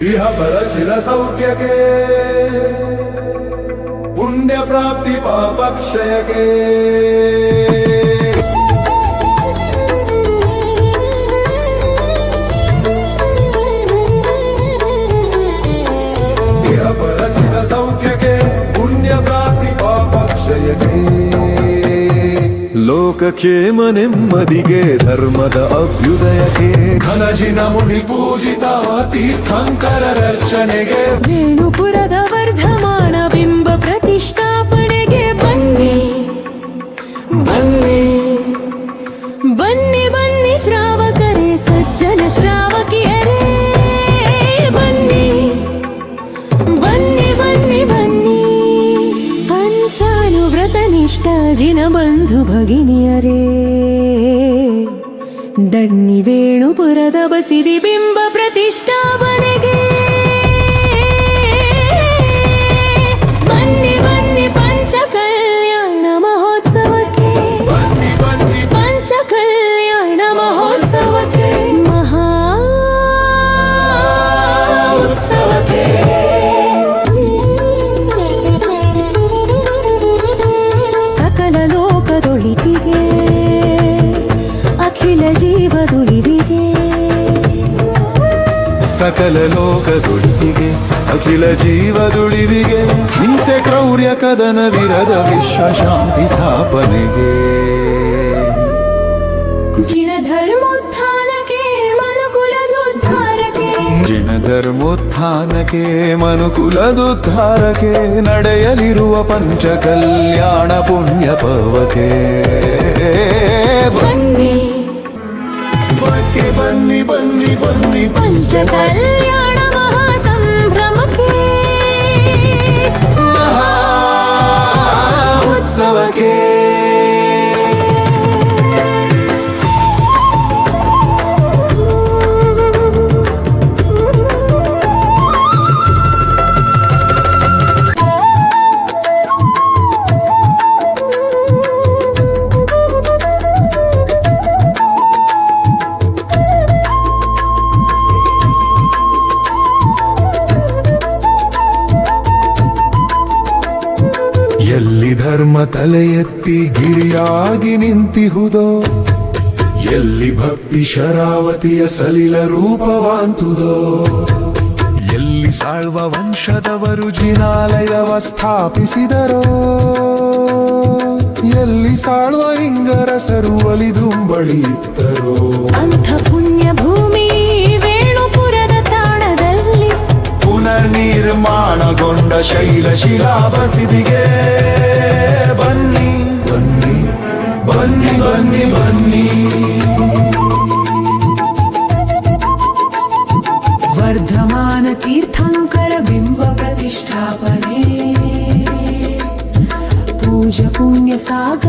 ಇಹ ಪರ ಚಿರ ಸೌಖ್ಯಕ್ಕೆ ಪುಣ್ಯ ಪ್ರಾಪ್ತಿ ಪಾಪಕ್ಷಯಕ್ಕೆ ಇಹ ಪರ ಚಿರ ಸೌಖ್ಯಕ್ಕೆ ಪುಣ್ಯ ಪ್ರಾಪ್ತಿ ಪಾಪಕ್ಷಯಕ್ಕೆ ಲೋಕಕ್ಷೇಮ ನೆಮ್ಮದಿಗೆ ಧರ್ಮದ ಅಭ್ಯುದಯಕ್ಕೆ ಘನಜಿನ ಮುನಿ ಪೂಜಿತ ತೀರ್ಥಂಕರರರ್ಚನೆಗೆ ವೇಣುಪುರದ ವರ್ಧಮಾನ ಬಿಂಬ ಪ್ರತಿಷ್ಠಾಪನೆಗೆ ಬನ್ನಿ ಬನ್ನಿ ಬನ್ನಿ ಬನ್ನಿ ಶ್ರಾವಕರೇ ಸಜ್ಜನ ಶ್ರಾವಕಿಯರೇ ಬನ್ನಿ ಬನ್ನಿ ಬನ್ನಿ ಬನ್ನಿ ಪಂಚಾನುವ್ರತ ನಿಷ್ಠ ಜಿನ ಬಂಧು ಭಗಿನಿಯರೇ ಡಣ್ಣಿ ವೇಣುಪುರದ ಬಸಿದಿ ಬಿಂಬ ಪ್ರತಿಷ್ಠಾಪನೆಗೆ ಬನ್ನಿ ಬನ್ನಿ ಪಂಚಕಲ್ಯಾಣ ಮಹೋತ್ಸವಕ್ಕೆ ಬನ್ನಿ ಬನ್ನಿ ಪಂಚಕಲ್ಯಾಣ ಮಹೋತ್ಸವಕ್ಕೆ ಮಹಾ ಉತ್ಸವಕ್ಕೆ ಸಕಲ ಲೋಕದೊಳಿತಿಗೆ ಅಖಿಲ ಜೀವದುಳಿವಿಗೆ ಸಕಲ ಲೋಕದುಳಿವಿಗೆ ಅಖಿಲ ಜೀವದುಳಿವಿಗೆ ಹಿಂಸೆ ಕ್ರೌರ್ಯ ಕದನ ವಿರದ ವಿಶ್ವ ಶಾಂತಿ ಸ್ಥಾಪನೆಗೆ ಜಿನ ಧರ್ಮೋತ್ಥಾನಕ್ಕೆ ಮನುಕುಲದುದ್ಧಾರಕ್ಕೆ ಜಿನ ಧರ್ಮೋತ್ಥಾನಕ್ಕೆ ಮನುಕುಲದುದ್ಧಾರಕ್ಕೆ ನಡೆಯಲಿರುವ ಪಂಚಕಲ್ಯಾಣ ಪುಣ್ಯ ಪವಕ್ಕೆ ಬನ್ನಿ ಬನ್ನಿ ಬನ್ನಿ ಬನ್ನಿ ಬನ್ನಿ ಪಂಚಕಲ್ಯಾಣ ಮಹಾಸಂಭ್ರಮಕ್ಕೆ ಮಹಾ ಉತ್ಸವಕ್ಕೆ ಎಲ್ಲಿ ಧರ್ಮ ತಲೆ ಎತ್ತಿ ಗಿರಿಯಾಗಿ ನಿಂತಿಹುದೋ ಎಲ್ಲಿ ಭಕ್ತಿ ಶರಾವತಿಯ ಸಲಿಲ ರೂಪವಾಂತುದೋ ಎಲ್ಲಿ ಸಾಳ್ವ ವಂಶದವರು ಜಿನಾಲಯವ ಸ್ಥಾಪಿಸಿದರೋ ಎಲ್ಲಿ ಸಾಳ್ವ ಹಿಂಗರಸರು ಒಲಿದುಂಬಳಿಯಿತ್ತರೋ ಅಂಥ ಪುಣ್ಯ ಭೂಮಿ ವೇಣುಪುರದ ತಾಣದಲ್ಲಿ ಪುನರ್ನಿರ್ಮಾಣಗೊಂಡ ಶೈಲ ಶಿಲಾ ಬಸಿದಿಗೆ ಬನ್ನಿ ಬನ್ನಿ ಬನ್ನಿ ಬನ್ನಿ ಬನ್ನಿ ವರ್ಧಮಾನ ತೀರ್ಥಂಕರ ಬಿಂಬ ಪ್ರತಿಷ್ಠಾಪನೆ ಪೂಜ ಪುಣ್ಯ ಸಾಗರ